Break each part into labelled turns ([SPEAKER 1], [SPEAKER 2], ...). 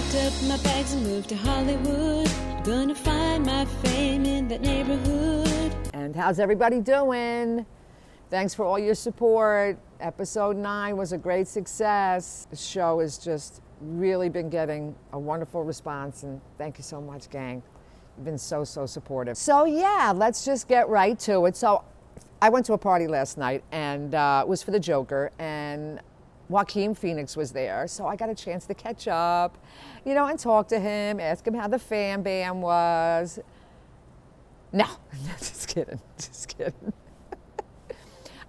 [SPEAKER 1] Packed up my bags and moved to Hollywood. Gonna find my fame in that neighborhood.
[SPEAKER 2] And how's everybody doing? Thanks for all your support. Episode 9 was a great success. The show has just really been getting a wonderful response, and thank you so much, gang. You've been so supportive. So yeah, let's just get right to it. So I went to a party last night, and it was for the Joker, and Joaquin Phoenix was there, so I got a chance to catch up, and talk to him, ask him how the fan band was. No, just kidding.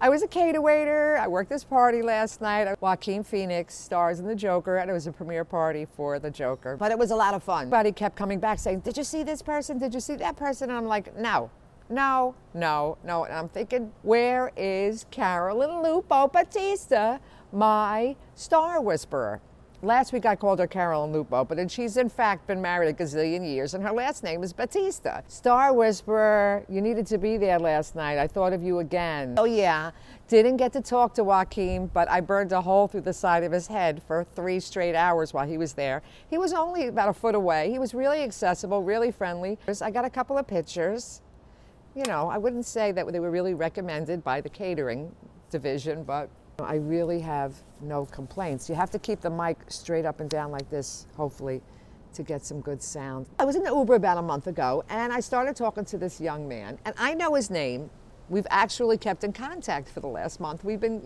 [SPEAKER 2] I was a cater waiter. I worked this party last night. Joaquin Phoenix stars in the Joker, and it was a premiere party for the Joker. But it was a lot of fun. Everybody kept coming back saying, "Did you see this person? Did you see that person?" And I'm like, no. And I'm thinking, where is Carolyn Lupo Batista, my star whisperer? Last week I called her Carolyn Lupo, but then she's in fact been married a gazillion years, and her last name is Batista. Star whisperer, you needed to be there last night. I thought of you again. Oh yeah, didn't get to talk to Joaquin, but I burned a hole through the side of his head for 3 straight hours while he was there. He was only about a foot away. He was really accessible, really friendly. I got a couple of pictures. I wouldn't say that they were really recommended by the catering division, but I really have no complaints. You have to keep the mic straight up and down like this, hopefully, to get some good sound. I was in the Uber about a month ago, and I started talking to this young man, and I know his name. We've actually kept in contact for the last month. We've been,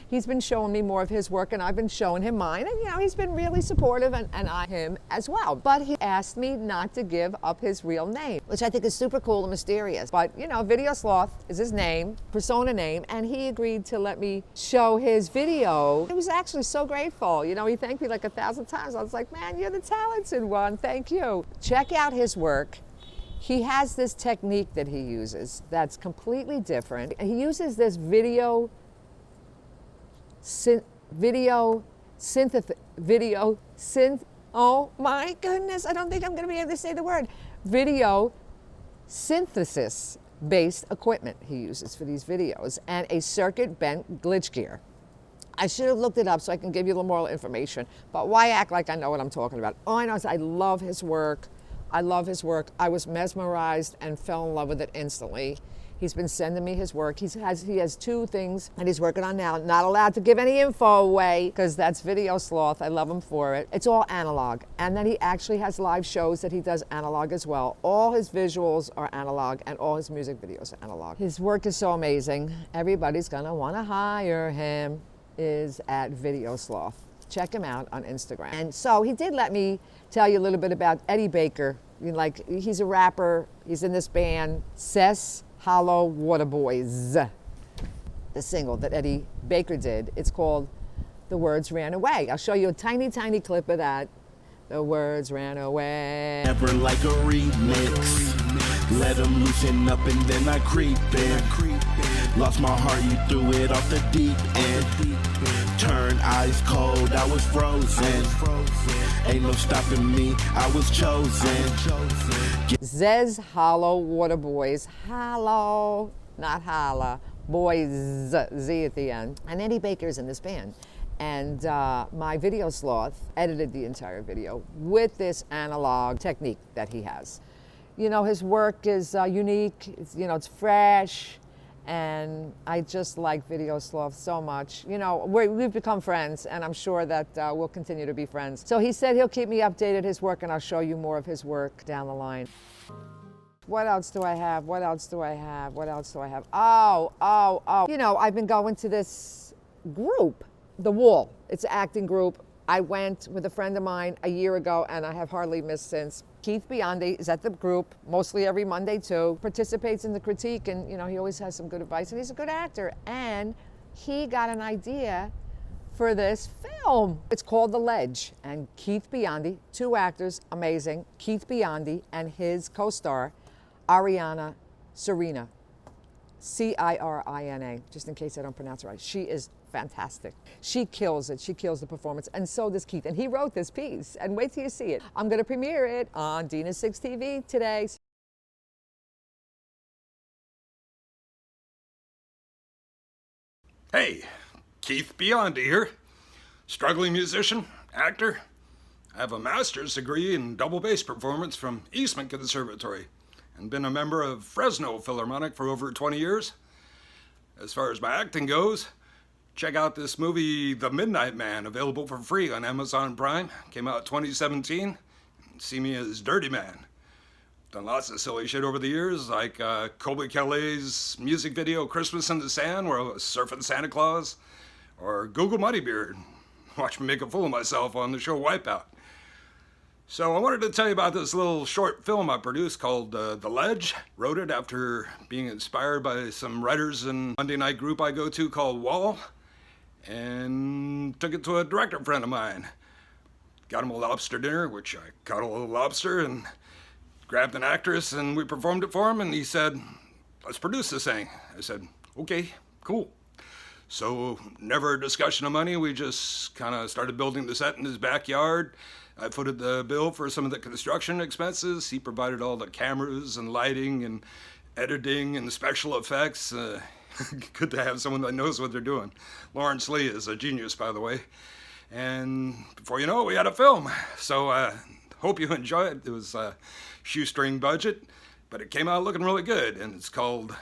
[SPEAKER 2] he's been showing me more of his work, and I've been showing him mine, and he's been really supportive, and I him as well. But he asked me not to give up his real name, which I think is super cool and mysterious. But, Video Sloth is his name, persona name, and he agreed to let me show his video. He was actually so grateful. He thanked me like 1,000 times. I was like, man, you're the talented one. Thank you. Check out his work. He has this technique that he uses that's completely different. He uses this oh my goodness, I don't think I'm gonna be able to say the word. Video synthesis based equipment he uses for these videos, and a circuit bent glitch gear. I should have looked it up so I can give you a little more information, but why act like I know what I'm talking about? All I know is I love his work. I love his work. I was mesmerized and fell in love with it instantly. He's been sending me his work. He has 2 things that he's working on now. Not allowed to give any info away because that's Video Sloth. I love him for it. It's all analog. And then he actually has live shows that he does analog as well. All his visuals are analog, and all his music videos are analog. His work is so amazing. Everybody's gonna wanna hire him. Is at Video Sloth. Check him out on Instagram. And so he did let me tell you a little bit about Eddie Baker. He's a rapper. He's in this band, Cess Hollow Water Boys. The single that Eddie Baker did, it's called The Words Ran Away. I'll show you a tiny clip of that. The words ran away.
[SPEAKER 3] Never like a remix. Let them loosen up and then I creep in. Lost my heart, you threw it off the deep end. Turned ice cold, I was frozen. Ain't no stopping me, I was chosen.
[SPEAKER 2] Zez Hollow Water Boys. Hollow, not holla. Boys, Z at the end. And Eddie Baker's in this band. And my Video Sloth edited the entire video with this analog technique that he has. His work is unique, it's fresh, and I just like Video Sloth so much. We've become friends, and I'm sure that we'll continue to be friends. So he said he'll keep me updated his work, and I'll show you more of his work down the line. What else do I have? Oh. I've been going to this group, The Wall. It's an acting group. I went with a friend of mine a year ago, and I have hardly missed since. Keith Biondi is at the group, mostly every Monday too, participates in the critique, and he always has some good advice, and he's a good actor. And he got an idea for this film. It's called The Ledge, and Keith Biondi, 2 actors, amazing. Keith Biondi and his co-star, Ariana Cirina, Cirina, just in case I don't pronounce it right. She is fantastic. She kills it. She kills the performance. And so does Keith. And he wrote this piece. And wait till you see it. I'm going to premiere it on Dina Six TV today.
[SPEAKER 4] Hey, Keith Biondi here. Struggling musician, actor. I have a master's degree in double bass performance from Eastman Conservatory and been a member of Fresno Philharmonic for over 20 years. As far as my acting goes, check out this movie, The Midnight Man, available for free on Amazon Prime. Came out 2017. See me as Dirty Man. Done lots of silly shit over the years, like Colby Kelly's music video, Christmas in the Sand, where I was surfing Santa Claus, or Google Muddybeard. Watch me make a fool of myself on the show Wipeout. So I wanted to tell you about this little short film I produced called The Ledge. Wrote it after being inspired by some writers in a Monday night group I go to called Wall, and took it to a director friend of mine. Got him a lobster dinner, which I caught a little lobster, and grabbed an actress, and we performed it for him, and he said, let's produce this thing. I said, okay, cool. So never a discussion of money. We just kind of started building the set in his backyard. I footed the bill for some of the construction expenses. He provided all the cameras and lighting and editing and special effects. Good to have someone that knows what they're doing. Lawrence Lee is a genius, by the way. And before you know it, we had a film. So hope you enjoy it. It was a shoestring budget, but it came out looking really good. And it's called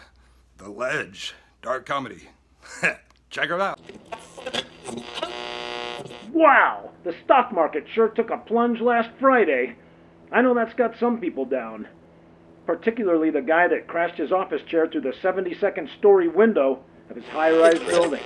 [SPEAKER 4] The Ledge, dark comedy. Check it out.
[SPEAKER 5] Wow, the stock market sure took a plunge last Friday. I know that's got some people down. Particularly the guy that crashed his office chair through the 72nd story window of his high-rise building.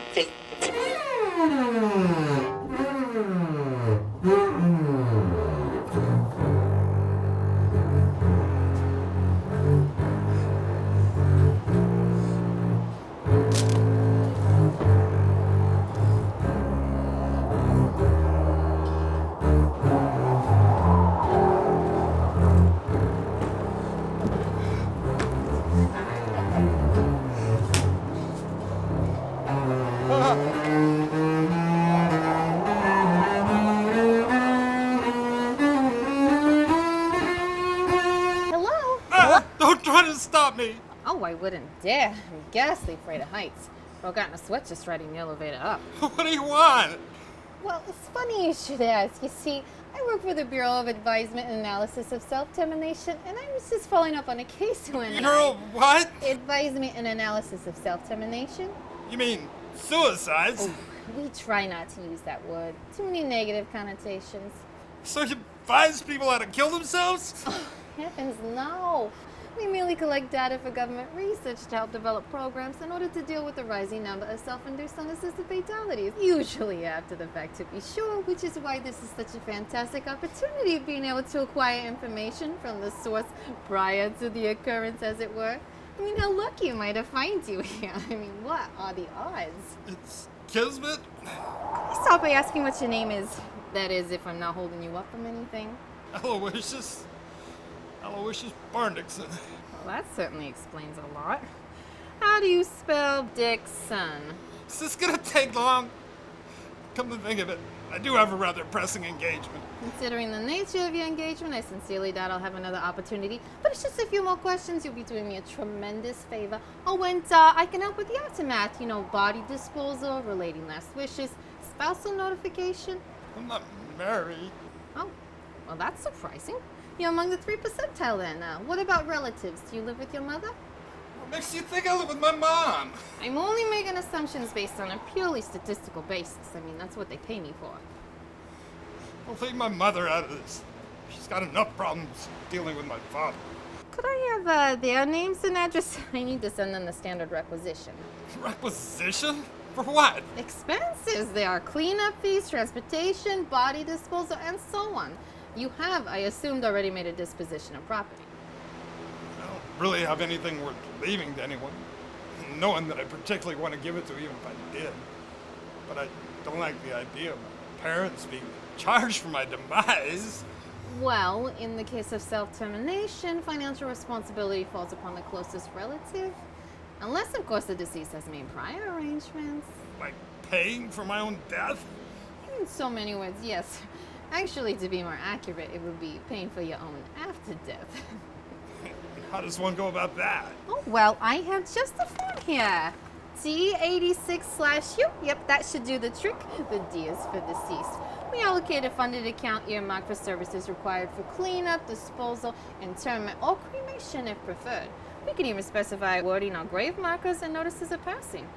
[SPEAKER 4] Don't try to stop me!
[SPEAKER 6] Oh, I wouldn't dare. I'm ghastly afraid of heights. Broke out in a sweat just riding the elevator up.
[SPEAKER 4] What do you want?
[SPEAKER 6] Well, it's funny you should ask. You see, I work for the Bureau of Advisement and Analysis of Self-Termination, and I was just following up on a case when
[SPEAKER 4] Bureau what?
[SPEAKER 6] Advisement and Analysis of Self-Termination.
[SPEAKER 4] You mean suicides?
[SPEAKER 6] Oh, we try not to use that word. Too many negative connotations.
[SPEAKER 4] So you advise people how to kill themselves?
[SPEAKER 6] Oh, heavens, no. We merely collect data for government research to help develop programs in order to deal with the rising number of self-induced unassisted fatalities, usually after the fact to be sure, which is why this is such a fantastic opportunity of being able to acquire information from the source prior to the occurrence, as it were. I mean, how lucky am I to find you here? I mean, what are the odds?
[SPEAKER 4] It's Kismet?
[SPEAKER 6] Stop by asking what your name is. That is, if I'm not holding you up from anything.
[SPEAKER 4] Aloysius Barndickson.
[SPEAKER 6] Well, that certainly explains a lot. How do you spell Dixon?
[SPEAKER 4] Is this gonna take long? Come to think of it, I do have a rather pressing engagement.
[SPEAKER 6] Considering the nature of your engagement, I sincerely doubt I'll have another opportunity. But it's just a few more questions. You'll be doing me a tremendous favor. Oh, and I can help with the aftermath. You know, body disposal, relating last wishes, spousal notification.
[SPEAKER 4] I'm not married.
[SPEAKER 6] Oh, well, that's surprising. You're among the 3 percentile then. What about relatives? Do you live with your mother?
[SPEAKER 4] What makes you think I live with my mom?
[SPEAKER 6] I'm only making assumptions based on a purely statistical basis. I mean, that's what they pay me for.
[SPEAKER 4] I'll leave my mother out of this. She's got enough problems dealing with my father.
[SPEAKER 6] Could I have their names and address? I need to send them the standard requisition.
[SPEAKER 4] Requisition? For what?
[SPEAKER 6] Expenses. There are cleanup fees, transportation, body disposal, and so on. You have, I assumed, already made a disposition of property.
[SPEAKER 4] I don't really have anything worth leaving to anyone. No one that I particularly want to give it to, even if I did. But I don't like the idea of my parents being charged for my demise.
[SPEAKER 6] Well, in the case of self-termination, financial responsibility falls upon the closest relative. Unless, of course, the deceased has made prior arrangements.
[SPEAKER 4] Like paying for my own death?
[SPEAKER 6] In so many words, yes. Actually, to be more accurate, it would be paying for your own after death.
[SPEAKER 4] How does one go about that?
[SPEAKER 6] Oh, well, I have just a form here. D86/U. Yep, that should do the trick. The D is for deceased. We allocate a funded account earmarked for services required for cleanup, disposal, interment, or cremation if preferred. We could even specify wording on grave markers and notices of passing.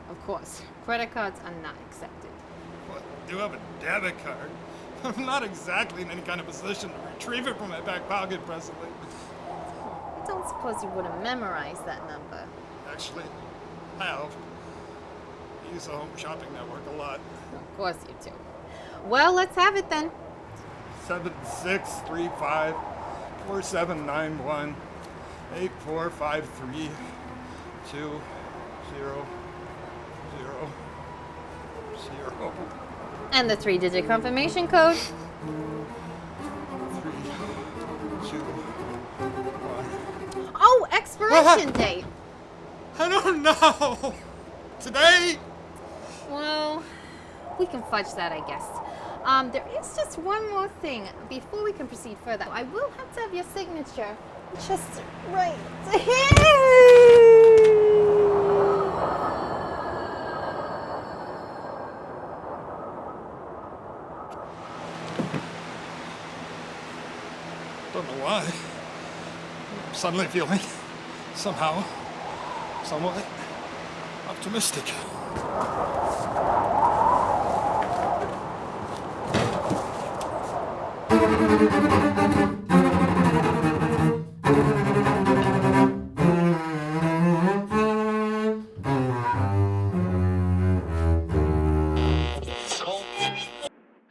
[SPEAKER 6] Of course, credit cards are not accepted.
[SPEAKER 4] Well, I do have a debit card. I'm not exactly in any kind of position to retrieve it from my back pocket presently.
[SPEAKER 6] I don't suppose you would have memorized that number.
[SPEAKER 4] Actually, I have. I use the home shopping network a lot.
[SPEAKER 6] Of course you do. Well, let's have it then.
[SPEAKER 4] 7635 4791 8453 2000.
[SPEAKER 6] And the 3-digit confirmation code.
[SPEAKER 4] 3, 2, 1.
[SPEAKER 6] Oh, expiration date.
[SPEAKER 4] I don't know. Today?
[SPEAKER 6] Well, we can fudge that, I guess. There is just one more thing before we can proceed further. I will have to have your signature just right here.
[SPEAKER 4] Don't know why. I'm suddenly feeling somehow somewhat optimistic.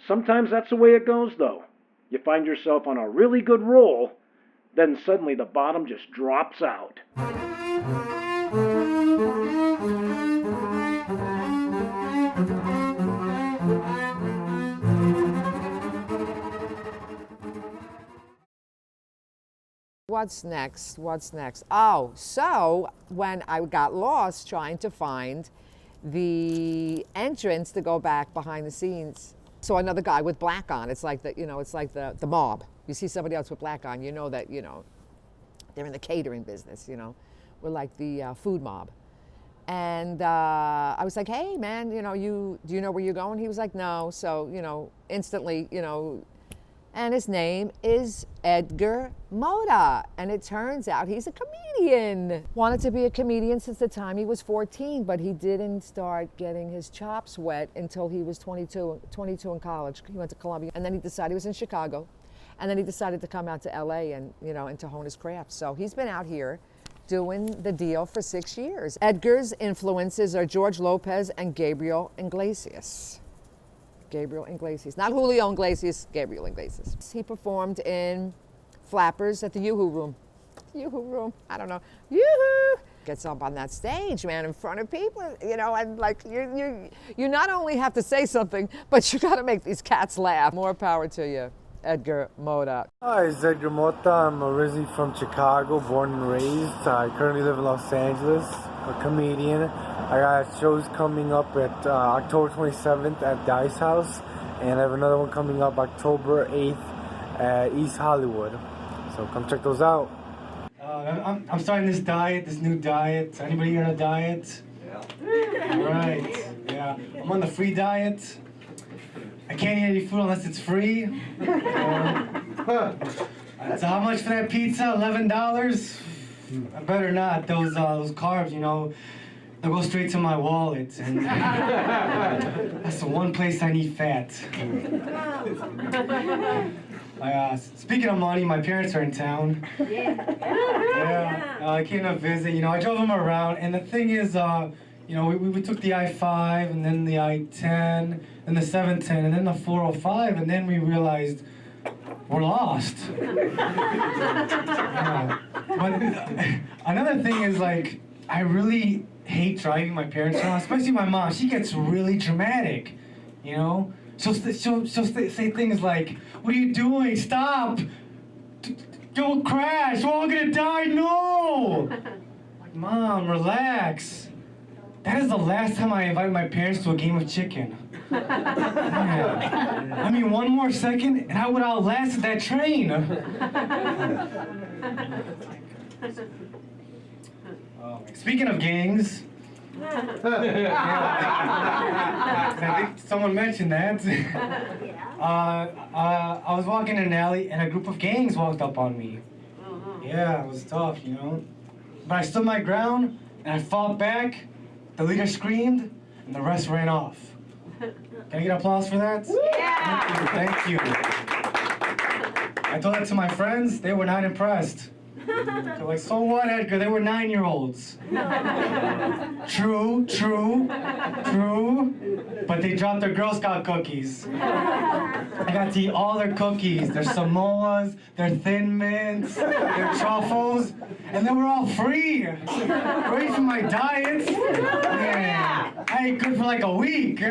[SPEAKER 5] Sometimes that's the way it goes, though. You find yourself on a really good roll, then suddenly the bottom just drops out.
[SPEAKER 2] What's next? What's next? Oh, so when I got lost trying to find the entrance to go back behind the scenes, so another guy with black on. It's like the, it's like the mob. You see somebody else with black on, you know that, they're in the catering business, We're like the food mob. And I was like, hey man, do you know where you're going? He was like, no. So, instantly, and his name is Edgar Mota. And it turns out he's a comedian. Wanted to be a comedian since the time he was 14, but he didn't start getting his chops wet until he was 22 in college. He went to Columbia, and then he decided he was in Chicago. And then he decided to come out to LA and, and to hone his craft. So he's been out here doing the deal for 6 years. Edgar's influences are George Lopez and Gabriel Iglesias. Gabriel Iglesias, not Julio Iglesias, Gabriel Iglesias. He performed in Flappers at the Yoo-Hoo Room. Yoo-Hoo Room, I don't know. Yoo-Hoo! Gets up on that stage, man, in front of people, and like you not only have to say something, but you got to make these cats laugh. More power to you, Edgar Mota.
[SPEAKER 7] Hi, it's Edgar Mota. I'm originally from Chicago, born and raised. I currently live in Los Angeles, a comedian. I got shows coming up at October 27th at the Ice House, and I have another one coming up October 8th at East Hollywood. So come check those out. I'm starting this new diet. Anybody here on a diet? Yeah. All right. Yeah. I'm on the free diet. I can't eat any food unless it's free. So how much for that pizza? $11? I better not. Those carbs, they'll go straight to my wallet. And that's the one place I need fat. Speaking of money, my parents are in town. Yeah. I came to visit. I drove them around. And the thing is, we took the I-5 and then the I-10 and the 710 and then the 405, and then we realized we're lost. Yeah. But another thing is, I really hate driving my parents around, especially my mom. She gets really dramatic, She'll say things like, "What are you doing? Stop! Don't crash! We're all gonna die! No!" Like, Mom, relax. That is the last time I invited my parents to a game of chicken. Man. I mean, one more second, and I would have outlasted that train. Speaking of gangs, I think someone mentioned that. I was walking in an alley and a group of gangs walked up on me. Yeah, it was tough, you know. But I stood my ground and I fought back. The leader screamed and the rest ran off. Can I get applause for that? Yeah. Thank you. I told it to my friends. They were not impressed. They're like, so what, Edgar? They were 9-year-olds. True. But they dropped their Girl Scout cookies. I got to eat all their cookies. Their Samoas, their Thin Mints, their truffles, and they were all free. Great for my diet. Yeah. I ate good for like a week.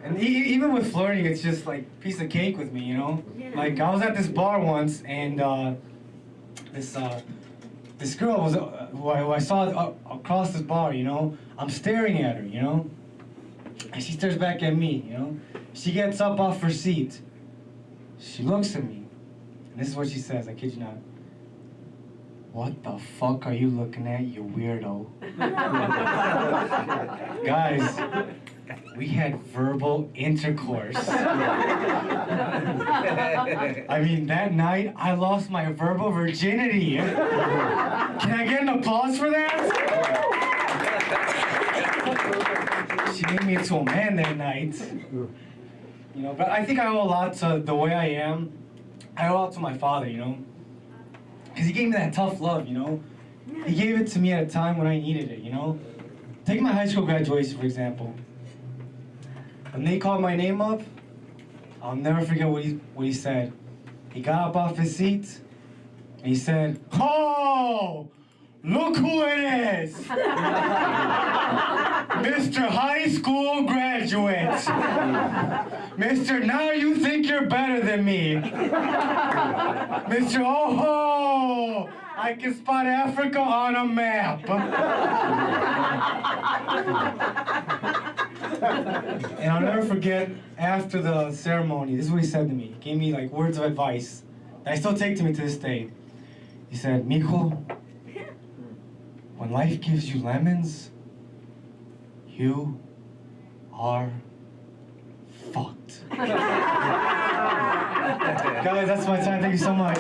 [SPEAKER 7] And even with flirting, it's just like piece of cake with me, you know? Like, I was at this bar once, and this girl was who I saw across this bar, you know? I'm staring at her, you know? And she stares back at me, you know? She gets up off her seat. She looks at me, and this is what she says, I kid you not. What the fuck are you looking at, you weirdo? Guys, we had verbal intercourse. I mean, that night, I lost my verbal virginity. Can I get an applause for that? She made me into a man that night. You know, but I think I owe a lot to the way I am. I owe a lot to my father, you know? Because he gave me that tough love, you know? He gave it to me at a time when I needed it, you know? Take my high school graduation, for example. When they called my name up, I'll never forget what he said. He got up off his seat, and he said, "Oh, look who it is! Mr. High School Graduate! Mr. Now you think you're better than me! Mr. Oh, I can spot Africa on a map!" And I'll never forget, after the ceremony, this is what he said to me. He gave me like words of advice that I still take to me to this day. He said, "Mijo, when life gives you lemons, you are fucked." Guys, that's my time. Thank you so much.